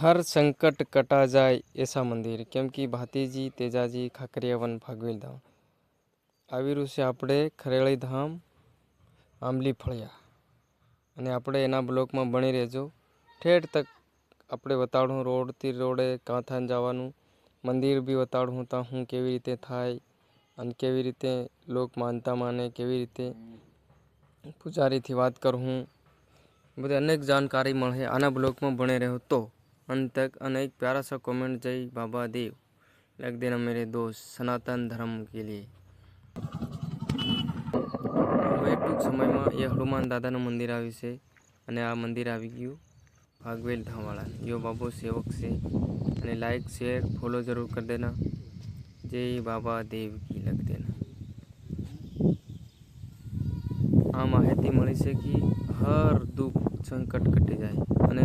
हर संकट कटा जाए ऐसा मंदिर केम कि भातीजी तेजाजी खाकरिया वन भागवेल धाम આવી રહ્યું છે આપણે ખરેળી ધામ આંબલી ફળિયા અને આપણે એના બ્લોકમાં બની રહેજો ઠેઠ તક આપણે બતાડું રોડથી રોડે કાં થાન જવાનું મંદિર બી બતાડું ત્યાં હું કેવી રીતે થાય અને કેવી રીતે લોક માનતા માને કેવી રીતે પૂજારીથી વાત કરું બધી અનેક જાણકારી મળે આના બ્લોકમાં બने रहो तो अंत तक। अनेक प्यारा सा कमेंट जय बाबा देव लग देना मेरे दोस्त सनातन धर्म के लिए। હવે ટૂંક સમયમાં એ હનુમાન દાદાનું મંદિર આવ્યું છે અને આ મંદિર આવી ગયું ભાગવેલ ધામવાળા યો બાબો સેવક છે અને લાઈક શેર ફોલો જરૂર કરી દેના જય બાબા દેવ કી લગ દેના। આ માહિતી મળી છે કે હર દુઃખ સંકટ કટી જાય અને